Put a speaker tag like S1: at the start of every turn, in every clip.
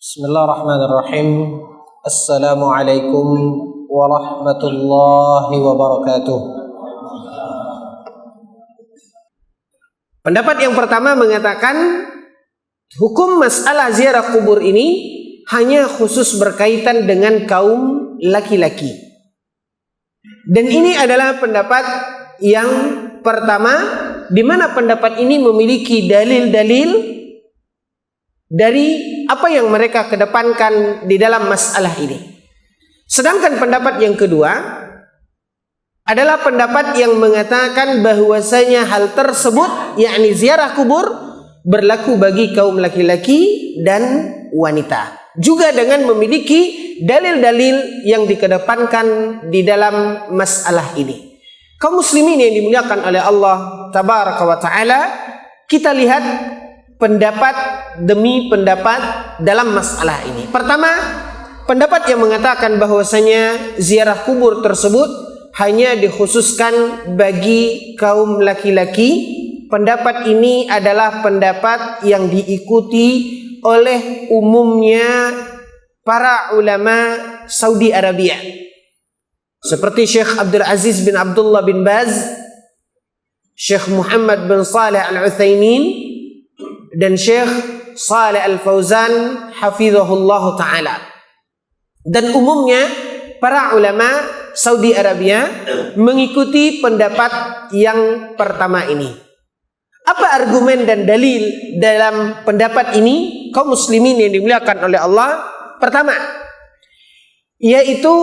S1: Bismillahirrahmanirrahim. Assalamualaikum warahmatullahi wabarakatuh. Pendapat yang pertama mengatakan hukum masalah ziarah kubur ini hanya khusus berkaitan dengan kaum laki-laki. Dan ini adalah pendapat yang pertama, di mana pendapat ini memiliki dalil-dalil dari apa yang mereka kedepankan di dalam masalah ini. Sedangkan pendapat yang kedua adalah pendapat yang mengatakan bahwasanya hal tersebut, yakni ziarah kubur, berlaku bagi kaum laki-laki dan wanita, juga dengan memiliki dalil-dalil yang dikedepankan di dalam masalah ini. Kaum muslimin yang dimuliakan oleh Allah tabaraka wa taala, kita lihat pendapat demi pendapat dalam masalah ini. Pertama, pendapat yang mengatakan bahwasanya ziarah kubur tersebut hanya dikhususkan bagi kaum laki-laki. Pendapat ini adalah pendapat yang diikuti oleh umumnya para ulama Saudi Arabia, seperti Syekh Abdul Aziz bin Abdullah bin Baz, Syekh Muhammad bin Saleh Al-Utsaimin, dan Syekh Shalih Al-Fauzan hafizahullah ta'ala. Dan umumnya para ulama Saudi Arabia mengikuti pendapat yang pertama ini. Apa argumen dan dalil dalam pendapat ini, kaum muslimin yang dimuliakan oleh Allah? Pertama, yaitu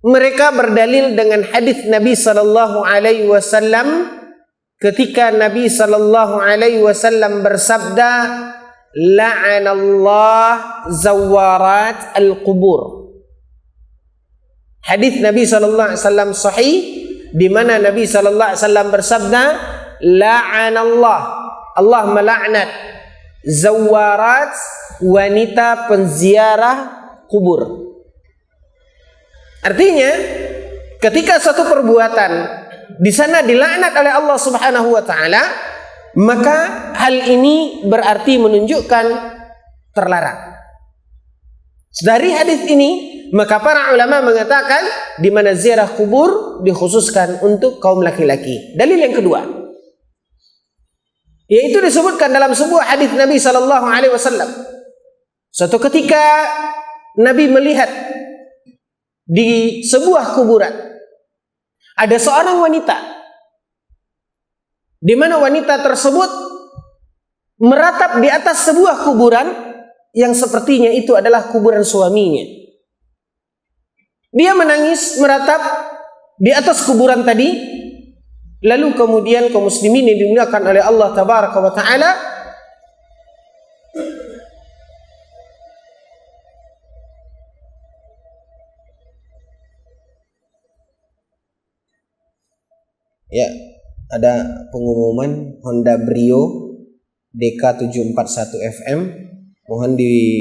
S1: mereka berdalil dengan hadis Nabi sallallahu alaihi wasallam ketika Nabi sallallahu alaihi wasallam bersabda, la'anallah zawarat al-qubur. Hadis Nabi sallallahu alaihi wasallam sahih, di mana Nabi sallallahu alaihi wasallam bersabda, la'anallah, Allah melaknat zawarat, wanita penziarah kubur. Artinya, ketika suatu perbuatan di sana dilaknat oleh Allah Subhanahu wa taala, maka hal ini berarti menunjukkan terlarang. Dari hadis ini, maka para ulama mengatakan di mana ziarah kubur dikhususkan untuk kaum laki-laki. Dalil yang kedua, yaitu disebutkan dalam sebuah hadis Nabi sallallahu alaihi wasallam. Suatu ketika Nabi melihat di sebuah kuburan ada seorang wanita, di mana wanita tersebut meratap di atas sebuah kuburan yang sepertinya itu adalah kuburan suaminya. Dia menangis meratap di atas kuburan tadi. Lalu kemudian kaum muslimin yang dimuliakan oleh Allah tabaraka wa taala, ya, ada pengumuman Honda Brio DK741 FM, mohon digeser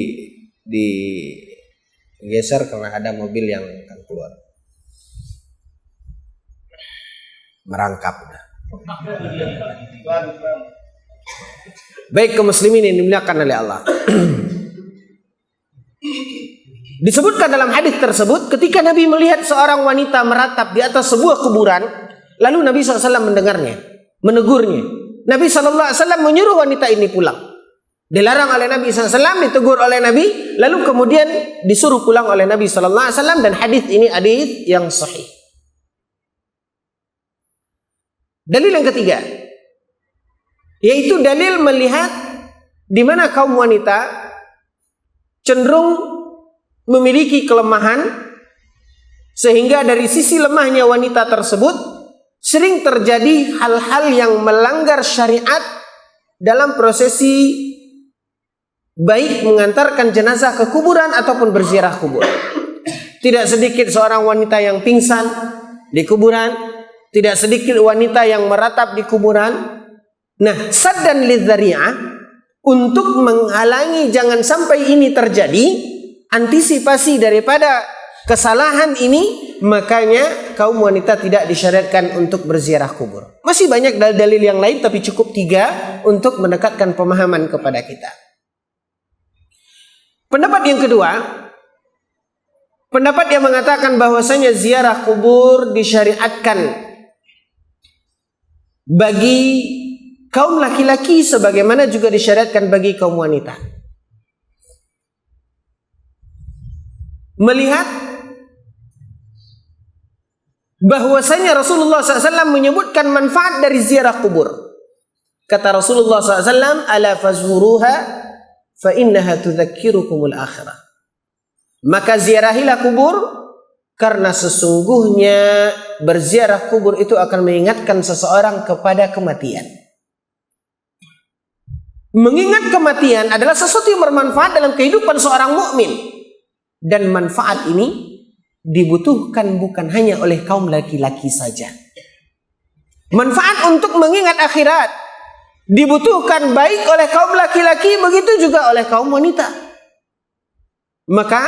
S1: karena ada mobil yang akan keluar. Merangkap. Baik kaum muslimin yang dimuliakan oleh Allah. Disebutkan dalam hadis tersebut, ketika Nabi melihat seorang wanita meratap di atas sebuah kuburan, lalu Nabi SAW mendengarnya, menegurnya. Nabi SAW menyuruh wanita ini pulang. Dilarang oleh Nabi SAW, ditegur oleh Nabi, lalu kemudian disuruh pulang oleh Nabi SAW, dan hadis ini hadis yang sahih. Dalil yang ketiga, yaitu dalil melihat di mana kaum wanita cenderung memiliki kelemahan, sehingga dari sisi lemahnya wanita tersebut sering terjadi hal-hal yang melanggar syariat dalam prosesi baik mengantarkan jenazah ke kuburan ataupun berziarah kubur. Tidak sedikit seorang wanita yang pingsan di kuburan, tidak sedikit wanita yang meratap di kuburan. Nah, saddan lidzari'ah, untuk menghalangi jangan sampai ini terjadi, antisipasi daripada kesalahan ini, makanya kaum wanita tidak disyariatkan untuk berziarah kubur. Masih banyak dalil-dalil yang lain, tapi cukup 3 untuk mendekatkan pemahaman kepada kita. Pendapat yang kedua, pendapat yang mengatakan bahwasanya ziarah kubur disyariatkan bagi kaum laki-laki sebagaimana juga disyariatkan bagi kaum wanita. Melihat bahwasanya Rasulullah SAW menyebutkan manfaat dari ziarah kubur. Kata Rasulullah SAW, ala fazhuruha fa innaha tudzakirukumul akhirah. Maka ziarahilah kubur, karena sesungguhnya berziarah kubur itu akan mengingatkan seseorang kepada kematian. Mengingat kematian adalah sesuatu yang bermanfaat dalam kehidupan seorang mukmin, dan manfaat ini dibutuhkan bukan hanya oleh kaum laki-laki saja. Manfaat untuk mengingat akhirat dibutuhkan baik oleh kaum laki-laki, begitu juga oleh kaum wanita. Maka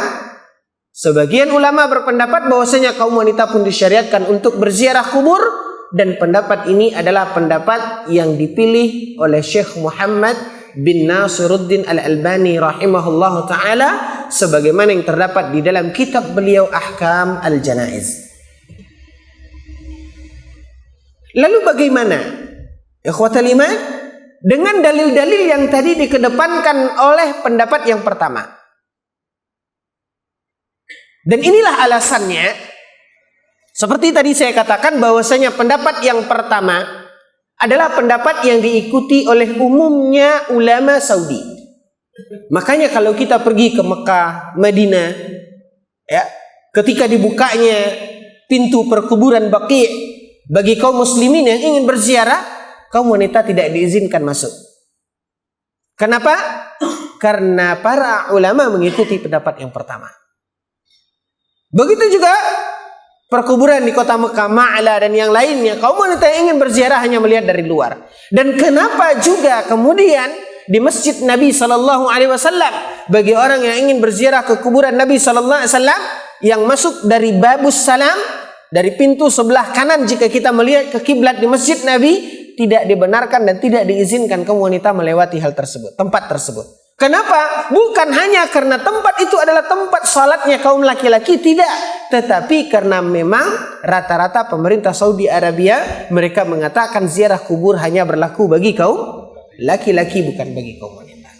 S1: sebagian ulama berpendapat bahwasanya kaum wanita pun disyariatkan untuk berziarah kubur, dan pendapat ini adalah pendapat yang dipilih oleh Syekh Muhammad bin Nasiruddin Al-Albani rahimahullah ta'ala, sebagaimana yang terdapat di dalam kitab beliau Ahkam Al-Janaiz. Lalu bagaimana, ikhwatal iman, dengan dalil-dalil yang tadi dikedepankan oleh pendapat yang pertama? Dan inilah alasannya, seperti tadi saya katakan bahwasanya pendapat yang pertama adalah pendapat yang diikuti oleh umumnya ulama Saudi. Makanya kalau kita pergi ke Mekah, Madinah, ya, ketika dibukanya pintu perkuburan Baqi' bagi kaum muslimin yang ingin berziarah, kaum wanita tidak diizinkan masuk. Kenapa? Karena para ulama mengikuti pendapat yang pertama. Begitu juga perkuburan di kota Mekah, Ma'la dan yang lainnya, kaum wanita yang ingin berziarah hanya melihat dari luar. Dan kenapa juga kemudian di Masjid Nabi Sallallahu Alaihi Wasallam bagi orang yang ingin berziarah ke kuburan Nabi Sallallahu Alaihi Wasallam yang masuk dari Babus Salam, dari pintu sebelah kanan jika kita melihat ke kiblat di Masjid Nabi, tidak dibenarkan dan tidak diizinkan kaum wanita melewati hal tersebut, tempat tersebut. Kenapa? Bukan hanya karena tempat itu adalah tempat salatnya kaum laki-laki, tidak. Tetapi karena memang rata-rata pemerintah Saudi Arabia mereka mengatakan ziarah kubur hanya berlaku bagi kaum laki-laki, bukan bagi kaum wanita.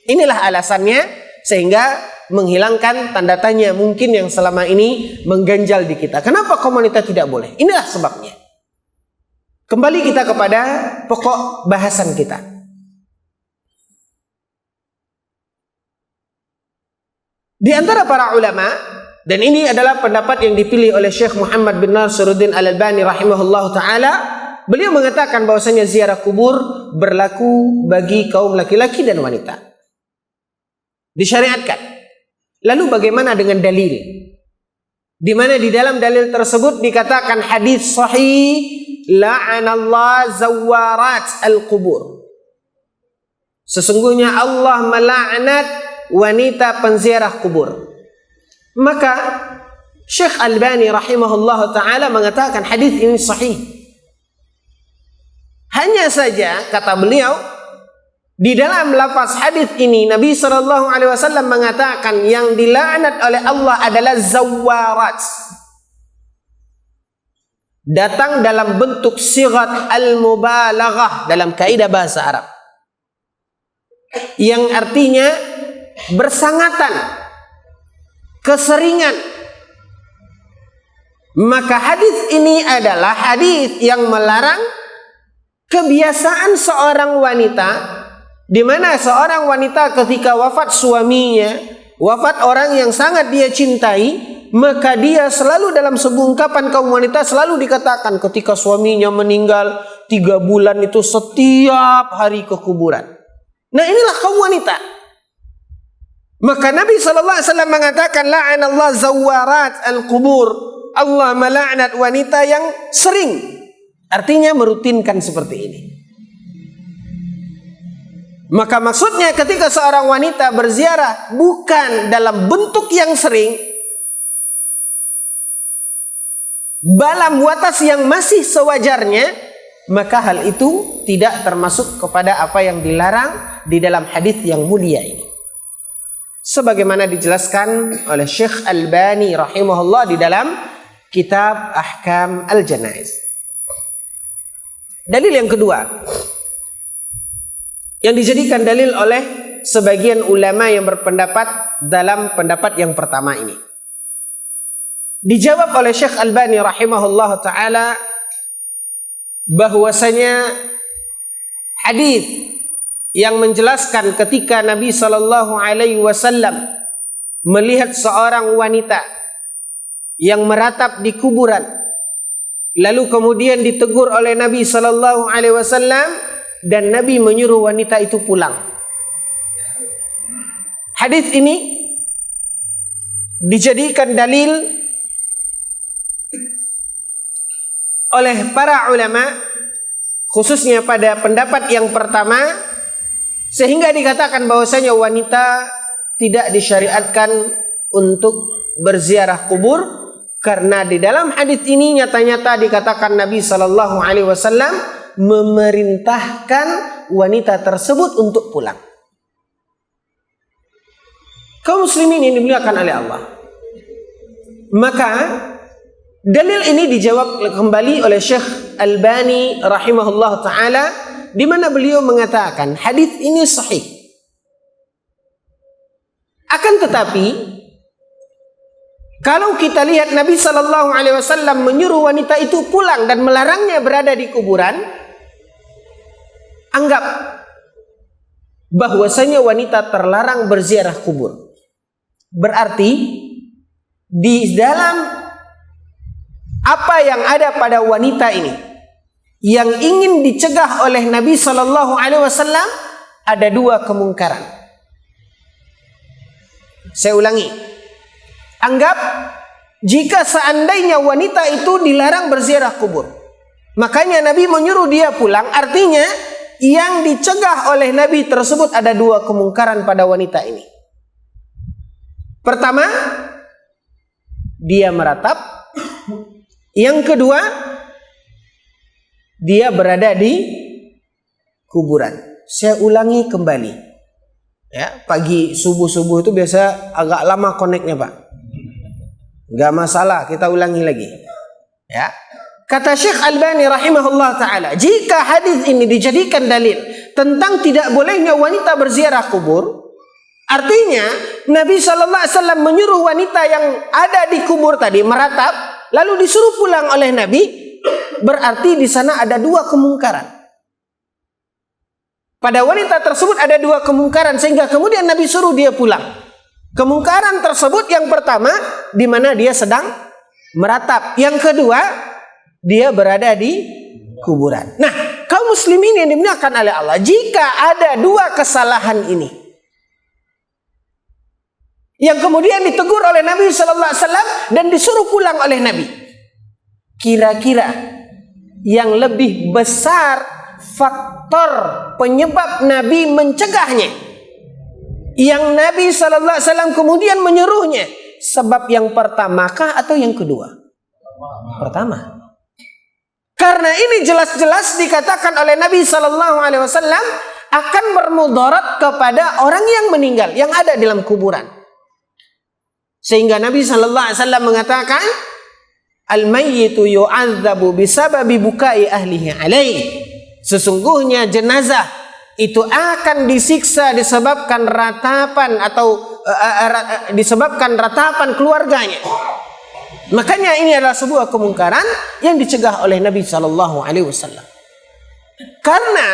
S1: Inilah alasannya, sehingga menghilangkan tanda tanya mungkin yang selama ini mengganjal di kita. Kenapa kaum wanita tidak boleh? Inilah sebabnya. Kembali kita kepada pokok bahasan kita. Di antara para ulama, dan ini adalah pendapat yang dipilih oleh Syekh Muhammad bin Nasiruddin Al-Albani rahimahullah ta'ala, beliau mengatakan bahwasanya ziarah kubur berlaku bagi kaum laki-laki dan wanita. Disyariatkan. Lalu bagaimana dengan dalil? Di mana di dalam dalil tersebut dikatakan hadis sahih, la'anallah zawarat al-qubur. Sesungguhnya Allah melaknat wanita penziarah kubur. Maka Syekh Albani rahimahullah ta'ala mengatakan hadis ini sahih. Hanya saja kata beliau, di dalam lafaz hadis ini Nabi SAW mengatakan yang dilaknat oleh Allah adalah zawarat. Datang dalam bentuk sighat al-mubalaghah dalam kaidah bahasa Arab, yang artinya bersangatan, keseringan. Maka hadis ini adalah hadis yang melarang kebiasaan seorang wanita, di mana seorang wanita ketika wafat suaminya, wafat orang yang sangat dia cintai, maka dia selalu dalam sebuah ungkapan kaum wanita selalu dikatakan ketika suaminya meninggal 3 bulan itu setiap hari ke kuburan. Nah, inilah kaum wanita. Maka Nabi SAW mengatakan la'anallah zawarat al-qubur. Allah melaknat wanita yang sering, artinya merutinkan seperti ini. Maka maksudnya ketika seorang wanita berziarah bukan dalam bentuk yang sering, dalam batas yang masih sewajarnya, maka hal itu tidak termasuk kepada apa yang dilarang di dalam hadis yang mulia ini. sebagaimana dijelaskan oleh Syekh Albani rahimahullah di dalam kitab Ahkam Al-Janaiz. Dalil yang kedua yang dijadikan dalil oleh sebagian ulama yang berpendapat dalam pendapat yang pertama ini, dijawab oleh Syekh Albani rahimahullah ta'ala bahwasanya hadis yang menjelaskan ketika Nabi SAW melihat seorang wanita yang meratap di kuburan, lalu kemudian ditegur oleh Nabi SAW dan Nabi menyuruh wanita itu pulang. Hadis ini dijadikan dalil oleh para ulama, khususnya pada pendapat yang pertama, sehingga dikatakan bahwasanya wanita tidak disyariatkan untuk berziarah kubur, karena di dalam hadis ini nyata-nyata dikatakan Nabi SAW memerintahkan wanita tersebut untuk pulang. Kaum muslimin yang dimuliakan oleh Allah, maka dalil ini dijawab kembali oleh Syekh Albani rahimahullah ta'ala, di mana beliau mengatakan hadis ini sahih. Akan tetapi kalau kita lihat Nabi SAW menyuruh wanita itu pulang dan melarangnya berada di kuburan, anggap bahwasanya wanita terlarang berziarah kubur. Berarti di dalam apa yang ada pada wanita ini yang ingin dicegah oleh Nabi SAW ada dua kemungkaran. Saya ulangi, anggap jika seandainya wanita itu dilarang berziarah kubur, makanya Nabi menyuruh dia pulang, artinya yang dicegah oleh Nabi tersebut ada dua kemungkaran pada wanita ini. Pertama, dia meratap. Yang kedua, dia berada di kuburan. Saya ulangi kembali. Ya, pagi subuh-subuh itu biasa agak lama koneknya, Pak. Enggak masalah, kita ulangi lagi. Ya. Kata Syekh Albani rahimahullah ta'ala, jika hadis ini dijadikan dalil tentang tidak bolehnya wanita berziarah kubur, artinya Nabi SAW menyuruh wanita yang ada di kubur tadi meratap, lalu disuruh pulang oleh Nabi, berarti di sana ada dua kemungkaran. Pada wanita tersebut ada dua kemungkaran, sehingga kemudian Nabi suruh dia pulang. Kemungkaran tersebut yang pertama, di mana dia sedang meratap. Yang kedua, dia berada di kuburan. Nah, kaum muslimin yang dimuliakan oleh Allah, jika ada dua kesalahan ini yang kemudian ditegur oleh Nabi SAW dan disuruh pulang oleh Nabi, kira-kira yang lebih besar faktor penyebab Nabi mencegahnya, yang Nabi SAW kemudian menyuruhnya, sebab yang pertamakah atau yang kedua? Pertama. Karena ini jelas-jelas dikatakan oleh Nabi SAW akan bermudarat kepada orang yang meninggal, yang ada dalam kuburan. Sehingga Nabi SAW mengatakan, al-mayyitu yu'adzabu bisababi bukai ahlihi alaih. Sesungguhnya jenazah itu akan disiksa disebabkan ratapan atau disebabkan ratapan keluarganya. Makanya ini adalah sebuah kemungkaran yang dicegah oleh Nabi SAW. Karena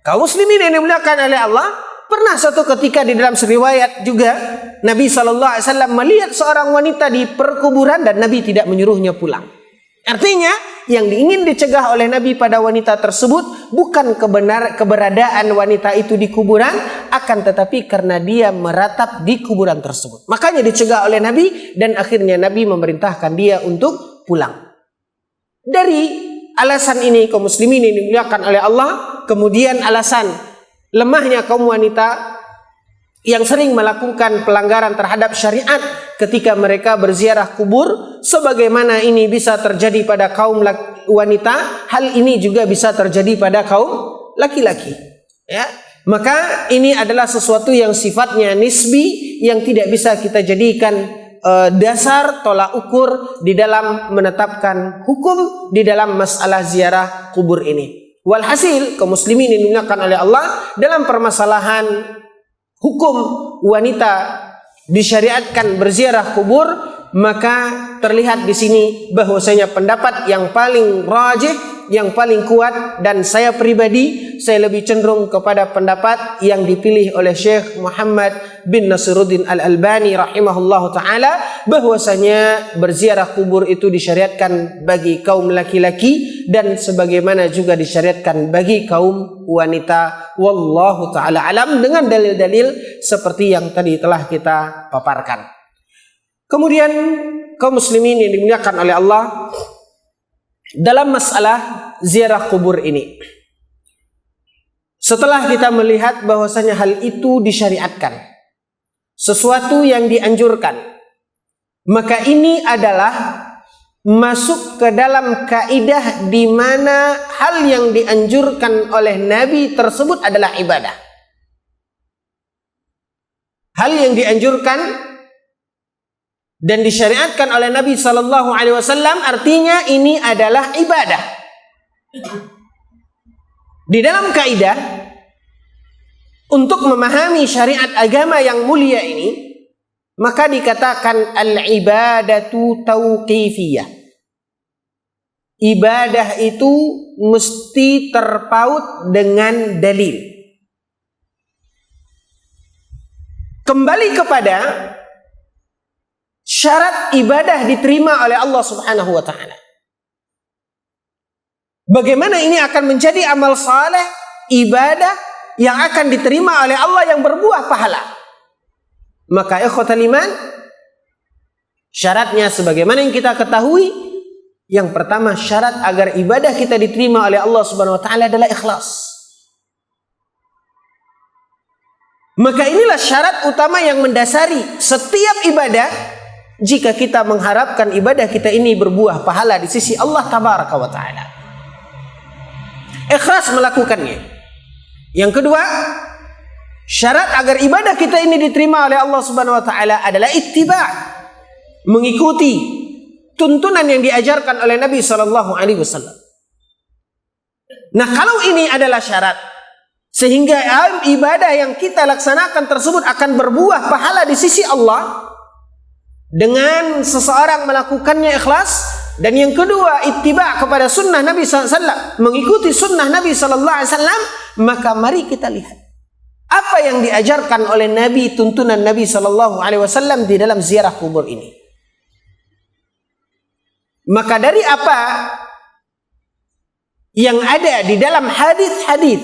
S1: kaum muslimin yang dimuliakan oleh Allah, pernah suatu ketika di dalam riwayat juga Nabi SAW melihat seorang wanita di perkuburan dan Nabi tidak menyuruhnya pulang. Artinya yang ingin dicegah oleh Nabi pada wanita tersebut bukan keberadaan wanita itu di kuburan, akan tetapi karena dia meratap di kuburan tersebut. Makanya dicegah oleh Nabi dan akhirnya Nabi memerintahkan dia untuk pulang. Dari alasan ini kaum muslimin yang dimuliakan oleh Allah, kemudian alasan lemahnya kaum wanita yang sering melakukan pelanggaran terhadap syariat ketika mereka berziarah kubur, sebagaimana ini bisa terjadi pada kaum wanita, hal ini juga bisa terjadi pada kaum laki-laki. Ya, Maka ini adalah sesuatu yang sifatnya nisbi, yang tidak bisa kita jadikan dasar tolak ukur di dalam menetapkan hukum di dalam masalah ziarah kubur ini. Walhasil, kaum muslimin yang dimuliakan oleh Allah, dalam permasalahan hukum wanita disyariatkan berziarah kubur, maka terlihat di sini bahwasanya pendapat yang paling rajih, yang paling kuat, dan saya pribadi saya lebih cenderung kepada pendapat yang dipilih oleh Syekh Muhammad bin Nasiruddin Al-Albani rahimahullahu taala, bahwasanya berziarah kubur itu disyariatkan bagi kaum laki-laki dan sebagaimana juga disyariatkan bagi kaum wanita. Wallahu taala alam, dengan dalil-dalil seperti yang tadi telah kita paparkan. Kemudian kaum muslimin yang dimuliakan oleh Allah, dalam masalah ziarah kubur ini, setelah kita melihat bahwasanya hal itu disyariatkan, sesuatu yang dianjurkan, maka ini adalah masuk ke dalam kaidah di mana hal yang dianjurkan oleh Nabi tersebut adalah ibadah. Hal yang dianjurkan dan disyariatkan oleh Nabi Sallallahu Alaihi Wasallam artinya ini adalah ibadah. Di dalam kaidah untuk memahami syariat agama yang mulia ini, maka dikatakan al-ibadatu tauqifiyah. Ibadah itu mesti terpaut dengan dalil. Kembali kepada syarat ibadah diterima oleh Allah Subhanahu wa taala. Bagaimana ini akan menjadi amal saleh, ibadah yang akan diterima oleh Allah yang berbuah pahala? Maka ikhwatal iman, syaratnya sebagaimana yang kita ketahui, yang pertama syarat agar ibadah kita diterima oleh Allah Subhanahu wa taala adalah ikhlas. Maka inilah syarat utama yang mendasari setiap ibadah. Jika kita mengharapkan ibadah kita ini berbuah pahala di sisi Allah Tabaraka wa Ta'ala, ikhlas melakukannya. Yang kedua, syarat agar ibadah kita ini diterima oleh Allah Subhanahu wa Ta'ala adalah ittiba', mengikuti tuntunan yang diajarkan oleh Nabi Sallallahu Alaihi Wasallam. Nah, kalau ini adalah syarat sehingga ibadah yang kita laksanakan tersebut akan berbuah pahala di sisi Allah dengan seseorang melakukannya ikhlas, dan yang kedua ittiba' kepada sunnah Nabi SAW, mengikuti sunnah Nabi SAW, maka mari kita lihat apa yang diajarkan oleh Nabi, tuntunan Nabi SAW di dalam ziarah kubur ini. Maka dari apa yang ada di dalam hadis-hadis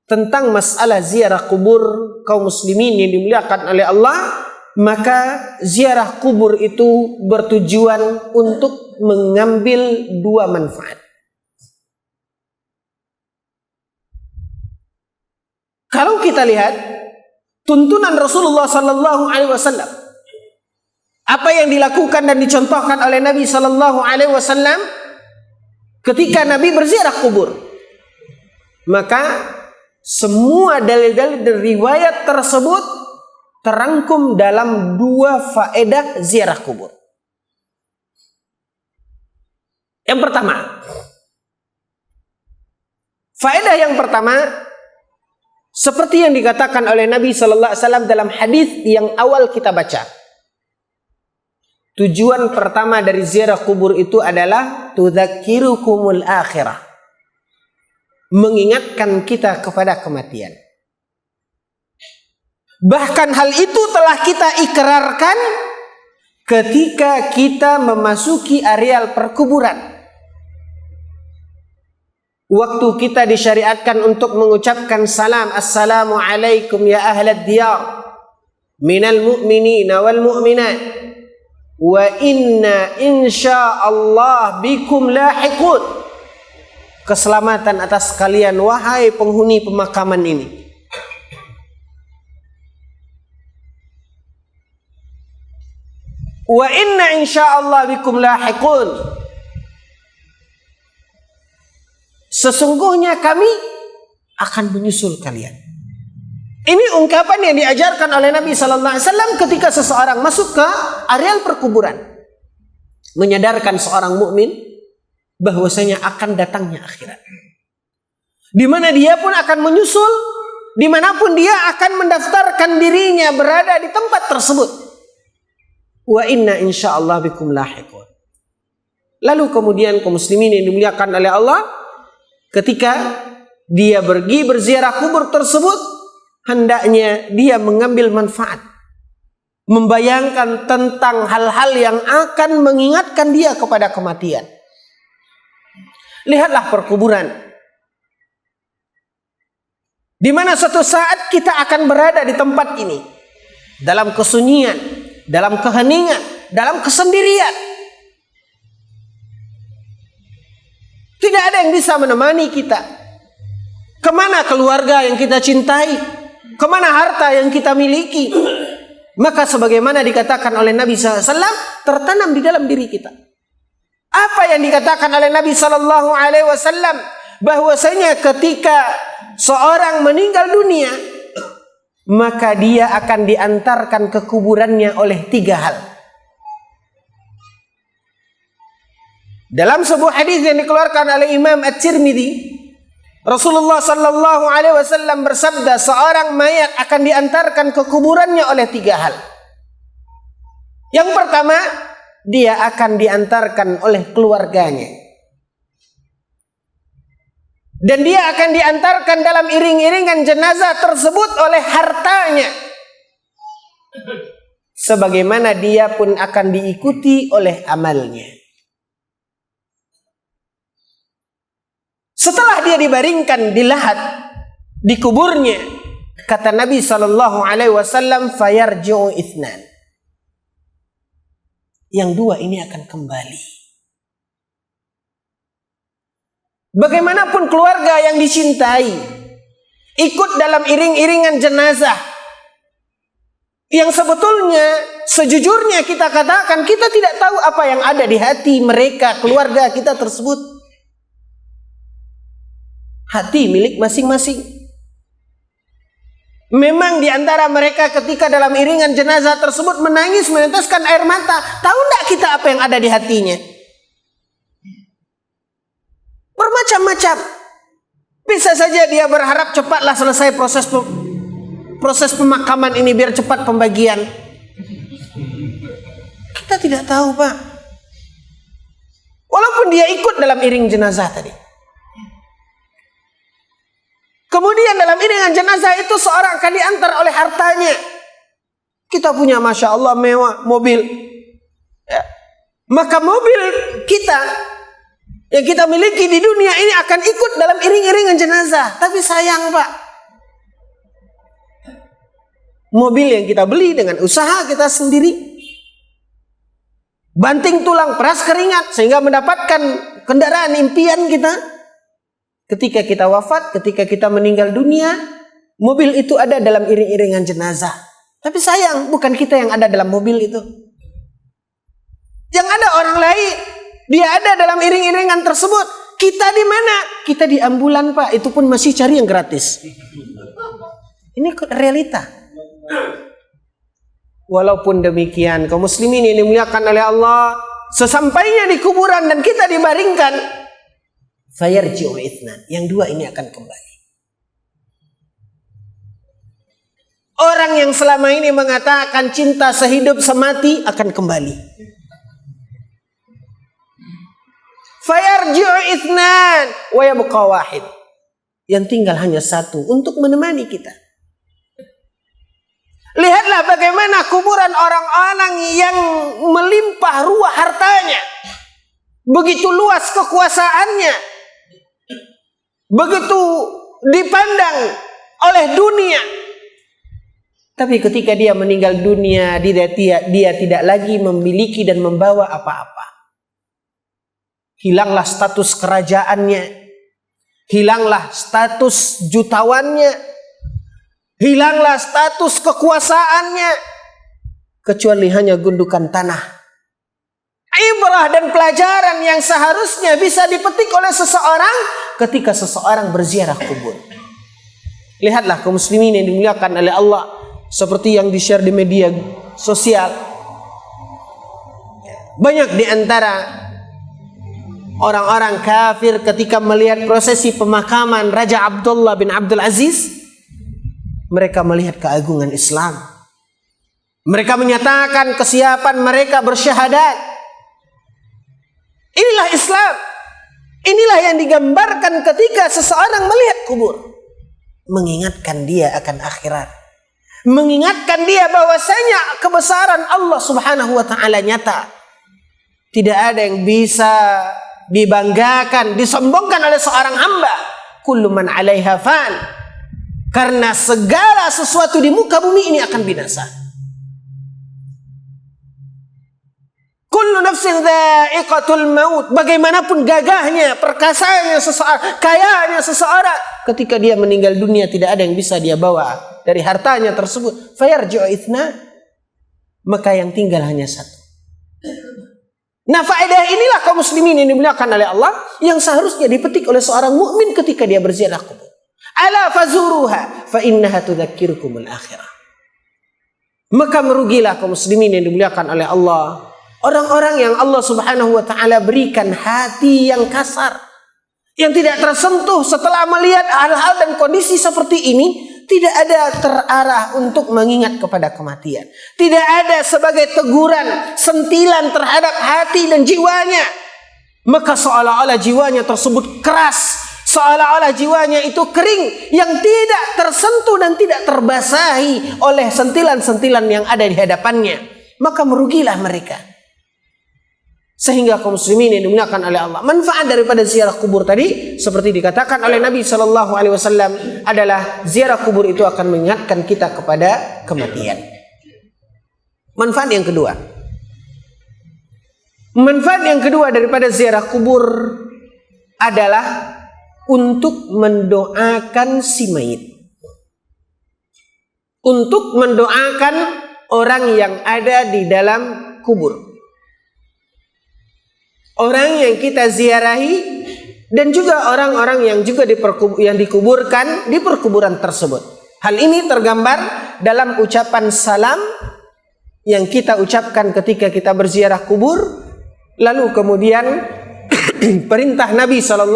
S1: tentang masalah ziarah kubur kaum muslimin yang dimuliakan oleh Allah, maka ziarah kubur itu bertujuan untuk mengambil dua manfaat. Kalau kita lihat tuntunan Rasulullah Sallallahu Alaihi Wasallam, apa yang dilakukan dan dicontohkan oleh Nabi Sallallahu Alaihi Wasallam ketika Nabi berziarah kubur, maka semua dalil-dalil dan riwayat tersebut terangkum dalam dua faedah ziarah kubur. Yang pertama, faedah yang pertama, seperti yang dikatakan oleh Nabi Sallallahu Alaihi Wasallam dalam hadis yang awal kita baca. Tujuan pertama dari ziarah kubur itu adalah tudzakirukumul akhirah, mengingatkan kita kepada kematian. Bahkan hal itu telah kita ikrarkan ketika kita memasuki areal perkuburan. Waktu kita disyariatkan untuk mengucapkan salam, assalamu alaikum ya ahlad diyar minal mu'minina wal mu'minat wa inna insyaallah bikum lahiqun. Keselamatan atas kalian wahai penghuni pemakaman ini. Wa inna insyaallah bikum lahiqun. Sesungguhnya kami akan menyusul kalian. Ini ungkapan yang diajarkan oleh Nabi Sallallahu Alaihi Wasallam ketika seseorang masuk ke areal perkuburan, menyadarkan seorang mukmin bahwasanya akan datangnya akhirat, di mana dia pun akan menyusul, dimanapun dia akan mendaftarkan dirinya berada di tempat tersebut. Wa inna insyaallah bikum lahiqun. Lalu kemudian kaum muslimin yang dimuliakan oleh Allah, ketika dia pergi berziarah kubur tersebut, hendaknya dia mengambil manfaat, membayangkan tentang hal-hal yang akan mengingatkan dia kepada kematian. Lihatlah perkuburan, di mana suatu saat kita akan berada di tempat ini, dalam kesunyian, dalam keheningan, dalam kesendirian. Tidak ada yang bisa menemani kita. Kemana keluarga yang kita cintai? Kemana harta yang kita miliki? Maka sebagaimana dikatakan oleh Nabi SAW, tertanam di dalam diri kita. Apa yang dikatakan oleh Nabi SAW? Bahwasanya ketika seorang meninggal dunia, maka dia akan diantarkan ke kuburannya oleh 3 hal. Dalam sebuah hadis yang dikeluarkan oleh Imam At-Tirmidzi, Rasulullah Sallallahu Alaihi Wasallam bersabda, seorang mayat akan diantarkan ke kuburannya oleh 3 hal. Yang pertama, dia akan diantarkan oleh keluarganya, dan dia akan diantarkan dalam iring-iringan jenazah tersebut oleh hartanya, sebagaimana dia pun akan diikuti oleh amalnya. Setelah dia dibaringkan di lahat, di kuburnya, kata Nabi Sallallahu Alaihi Wasallam, fayarji'u itsnan. Yang 2 ini akan kembali. Bagaimanapun keluarga yang dicintai ikut dalam iring-iringan jenazah, yang sebetulnya sejujurnya kita katakan kita tidak tahu apa yang ada di hati mereka, keluarga kita tersebut. Hati milik masing-masing. Memang di antara mereka ketika dalam iringan jenazah tersebut menangis, meneteskan air mata. Tahu tidak kita apa yang ada di hatinya? Bermacam-macam. Bisa saja dia berharap cepatlah selesai proses pemakaman ini biar cepat pembagian. Kita tidak tahu, Pak. Walaupun dia ikut dalam iring jenazah tadi. Kemudian dalam iringan jenazah itu seorang akan diantar oleh hartanya. Kita punya Masya Allah mewah mobil, ya. Maka mobil kita yang kita miliki di dunia ini akan ikut dalam iring-iringan jenazah. Tapi sayang, Pak, mobil yang kita beli dengan usaha kita sendiri, banting tulang, peras keringat, sehingga mendapatkan kendaraan impian kita. Ketika kita wafat, ketika kita meninggal dunia, mobil itu ada dalam iring-iringan jenazah. Tapi sayang, bukan kita yang ada dalam mobil itu. Yang ada orang lain, dia ada dalam iring-iringan tersebut. Kita di mana? Kita di ambulan, Pak. Itu pun masih cari yang gratis. Ini realita. Walaupun demikian, kaum muslimin yang dimuliakan oleh Allah, sesampainya di kuburan dan kita dibaringkan, fayarji'u itsnan, yang 2 ini akan kembali. Orang yang selama ini mengatakan cinta sehidup semati akan kembali. Fayarji'u itsnan wa yabqa wahid. Yang tinggal hanya 1 untuk menemani kita. Lihatlah bagaimana kuburan orang-orang yang melimpah ruah hartanya, begitu luas kekuasaannya, begitu dipandang oleh dunia. Tapi ketika dia meninggal dunia, dia tidak lagi memiliki dan membawa apa-apa. Hilanglah status kerajaannya, hilanglah status jutawan,nya, hilanglah status kekuasaannya, kecuali hanya gundukan tanah. Ibrah dan pelajaran yang seharusnya bisa dipetik oleh seseorang ketika seseorang berziarah kubur. Lihatlah kaum muslimin yang dimuliakan oleh Allah, seperti yang di-share di media sosial. Banyak di antara orang-orang kafir ketika melihat prosesi pemakaman Raja Abdullah bin Abdul Aziz, mereka melihat keagungan Islam. Mereka menyatakan kesiapan mereka bersyahadat. Inilah Islam. Inilah yang digambarkan ketika seseorang melihat kubur. Mengingatkan dia akan akhirat. Mengingatkan dia bahwasanya kebesaran Allah Subhanahu wa taala nyata. Tidak ada yang bisa dibanggakan, disombongkan oleh seorang hamba. Kullu man 'alaiha fan. Karena segala sesuatu di muka bumi ini akan binasa. Kullu nafsin dha'iqatul maut. Bagaimanapun gagahnya, perkasanya seseorang, kayanya seseorang, ketika dia meninggal dunia tidak ada yang bisa dia bawa dari hartanya tersebut. Fayarji'u itsna. Maka yang tinggal hanya satu. Nah, faedah inilah kaum muslimin yang dimuliakan oleh Allah yang seharusnya dipetik oleh seorang mukmin ketika dia berziarah kubur. Ala fazuruha fa innaha tudzakirukumul akhirah. Maka merugilah kaum muslimin yang dimuliakan oleh Allah, orang-orang yang Allah Subhanahu wa taala berikan hati yang kasar, yang tidak tersentuh setelah melihat hal-hal dan kondisi seperti ini. Tidak ada terarah untuk mengingat kepada kematian. Tidak ada sebagai teguran, sentilan terhadap hati dan jiwanya. Maka seolah-olah jiwanya tersebut keras, seolah-olah jiwanya itu kering, yang tidak tersentuh dan tidak terbasahi oleh sentilan-sentilan yang ada di hadapannya. Maka merugilah mereka. Sehingga kaum muslimin yang dimuliakan oleh Allah, manfaat daripada ziarah kubur tadi seperti dikatakan oleh Nabi SAW adalah ziarah kubur itu akan mengingatkan kita kepada kematian. Manfaat yang kedua daripada ziarah kubur adalah untuk mendoakan si mayit, untuk mendoakan orang yang ada di dalam kubur, orang yang kita ziarahi, dan juga orang-orang yang juga dikuburkan di perkuburan tersebut. Hal ini tergambar dalam ucapan salam yang kita ucapkan ketika kita berziarah kubur. Lalu kemudian perintah Nabi SAW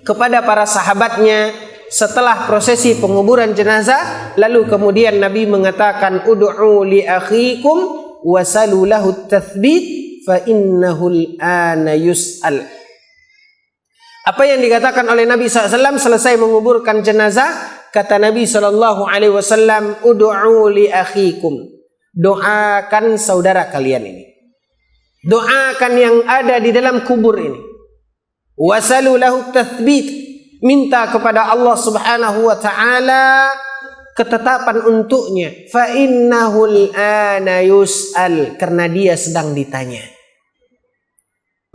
S1: kepada para sahabatnya setelah prosesi penguburan jenazah, lalu kemudian Nabi mengatakan, ud'u li akhikum wasalu lahu tathbit fa innahul ana yus'al. Apa yang dikatakan oleh Nabi SAW selesai menguburkan jenazah, kata Nabi SAW, ud'u li akhikum, doakan saudara kalian ini, doakan yang ada di dalam kubur ini. Wasalu lahu tathbit, minta kepada Allah Subhanahu wa taala ketetapan untuknya. Fa innahul ana yus'al, karena dia sedang ditanya.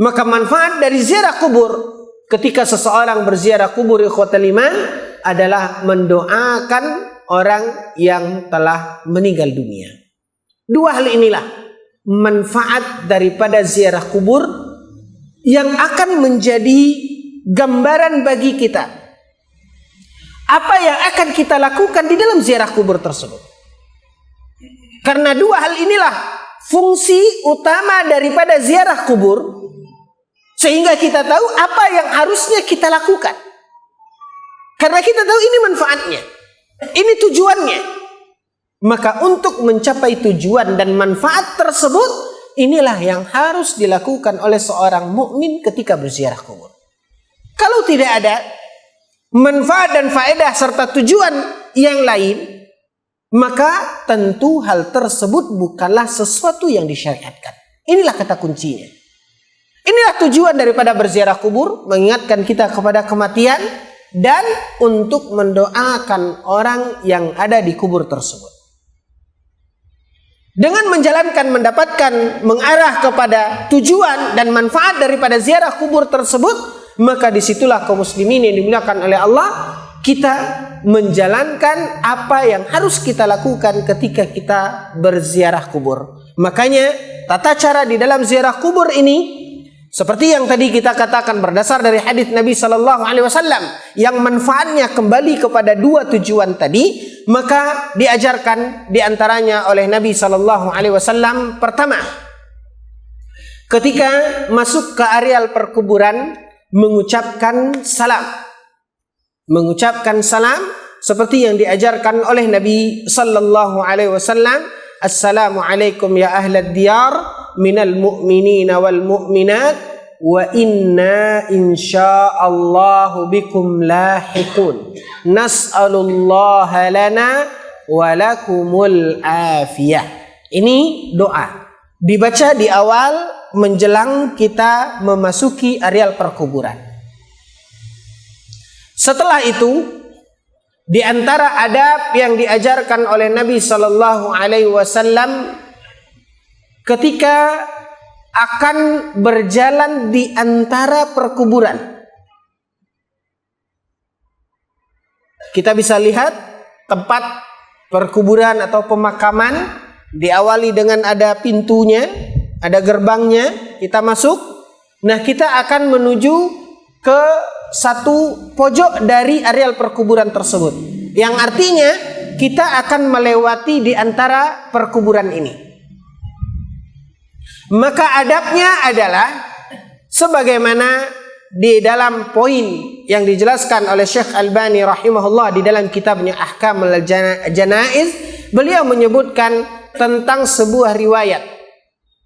S1: Maka manfaat dari ziarah kubur ketika seseorang berziarah kubur ikhwatal iman adalah mendoakan orang yang telah meninggal dunia. Dua hal inilah manfaat daripada ziarah kubur yang akan menjadi gambaran bagi kita apa yang akan kita lakukan di dalam ziarah kubur tersebut. Karena dua hal inilah fungsi utama daripada ziarah kubur, sehingga kita tahu apa yang harusnya kita lakukan. Karena kita tahu ini manfaatnya, ini tujuannya. Maka untuk mencapai tujuan dan manfaat tersebut, inilah yang harus dilakukan oleh seorang mukmin ketika berziarah kubur. Kalau tidak ada manfaat dan faedah serta tujuan yang lain, maka tentu hal tersebut bukanlah sesuatu yang disyariatkan. Inilah kata kuncinya. Inilah tujuan daripada berziarah kubur, mengingatkan kita kepada kematian dan untuk mendoakan orang yang ada di kubur tersebut. Dengan menjalankan, mendapatkan, mengarah kepada tujuan dan manfaat daripada ziarah kubur tersebut, maka disitulah kaum muslimin yang dimuliakan oleh Allah, kita menjalankan apa yang harus kita lakukan ketika kita berziarah kubur. Makanya tata cara di dalam ziarah kubur ini Seperti yang tadi kita katakan berdasar dari hadis Nabi Sallallahu Alaihi Wasallam yang manfaatnya kembali kepada dua tujuan tadi, maka diajarkan diantaranya oleh Nabi Sallallahu Alaihi Wasallam pertama, ketika masuk ke areal perkuburan mengucapkan salam seperti yang diajarkan oleh Nabi Sallallahu Alaihi Wasallam. Assalamualaikum ya ahlad diyar minal mu'minina wal mu'minat wa inna insyaallahu bikum lahiqun nas'alullaha lana wa lakumul afiyah. Ini doa dibaca di awal menjelang kita memasuki areal perkuburan. Setelah itu, di antara adab yang diajarkan oleh Nabi Sallallahu Alaihi Wasallam ketika akan berjalan di antara perkuburan, kita bisa lihat tempat perkuburan atau pemakaman diawali dengan ada pintunya, ada gerbangnya, kita masuk. Nah, kita akan menuju ke satu pojok dari areal perkuburan tersebut, yang artinya kita akan melewati di antara perkuburan ini. Maka adabnya adalah sebagaimana di dalam poin yang dijelaskan oleh Syekh Albani rahimahullah di dalam kitabnya Ahkamul Janaiz, beliau menyebutkan tentang sebuah riwayat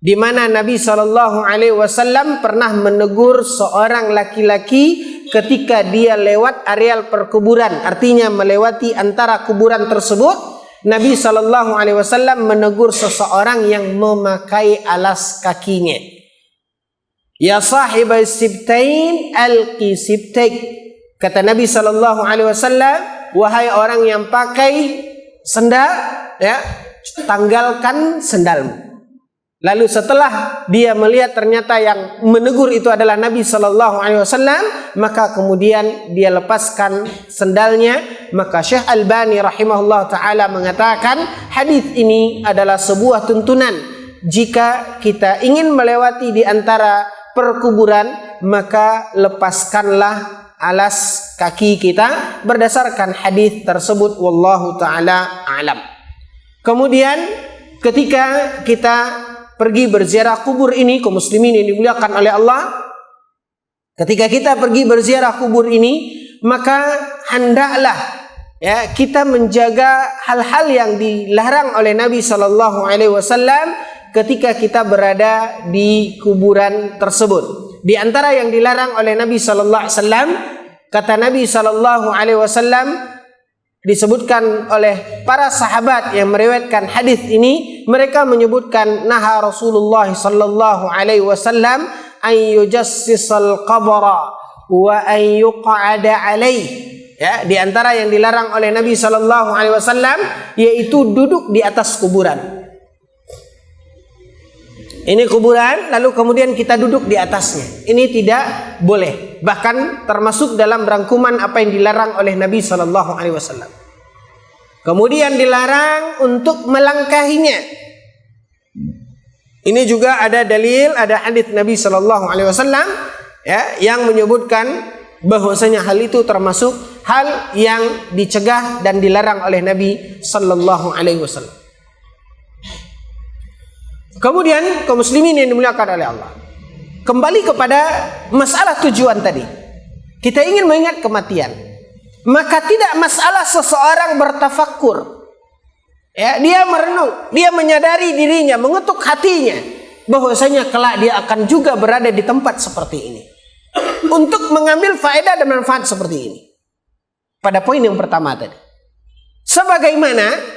S1: di mana Nabi Shallallahu Alaihi Wasallam pernah menegur seorang laki-laki ketika dia lewat areal perkuburan, artinya melewati antara kuburan tersebut. Nabi Shallallahu Alaihi Wasallam menegur seseorang yang memakai alas kakinya. Ya sahibai sibtain alqi sibtaik. Kata Nabi Shallallahu Alaihi Wasallam, wahai orang yang pakai sendal, ya, tanggalkan sendalmu. Lalu setelah dia melihat ternyata yang menegur itu adalah Nabi Sallallahu Alaihi Wasallam, maka kemudian dia lepaskan sendalnya. Maka Syekh Albani rahimahullah taala mengatakan hadis ini adalah sebuah tuntunan. Jika kita ingin melewati di antara perkuburan, maka lepaskanlah alas kaki kita berdasarkan hadis tersebut. Wallahu taala alam. Kemudian ketika kita pergi berziarah kubur ini, kaum muslimin yang dimuliakan oleh Allah, ketika kita pergi berziarah kubur ini, maka hendaklah ya kita menjaga hal-hal yang dilarang oleh Nabi Sallallahu Alaihi Wasallam ketika kita berada di kuburan tersebut. Di antara yang dilarang oleh Nabi Sallallahu Alaihi Wasallam, kata Nabi Sallallahu Alaihi Wasallam, disebutkan oleh para sahabat yang meriwayatkan hadis ini, mereka menyebutkan naha Rasulullah sallallahu alaihi wasallam an yujassisal qabra wa an yuq'ada alaih. Ya, di antara yang dilarang oleh Nabi sallallahu alaihi wasallam yaitu duduk di atas kuburan. Ini kuburan, lalu kemudian kita duduk di atasnya. Ini tidak boleh. Bahkan termasuk dalam rangkuman apa yang dilarang oleh Nabi Sallallahu Alaihi Wasallam. Kemudian dilarang untuk melangkahinya. Ini juga ada dalil, ada hadis Nabi Sallallahu Alaihi Wasallam ya, yang menyebutkan bahwasanya hal itu termasuk hal yang dicegah dan dilarang oleh Nabi Sallallahu Alaihi Wasallam. Kemudian kaum muslimin yang dimuliakan oleh Allah, kembali kepada masalah tujuan tadi. Kita ingin mengingat kematian, maka tidak masalah seseorang bertafakkur. Ya, dia merenung, dia menyadari dirinya, mengetuk hatinya bahwasanya kelak dia akan juga berada di tempat seperti ini untuk mengambil faedah dan manfaat seperti ini. Pada poin yang pertama tadi, sebagaimana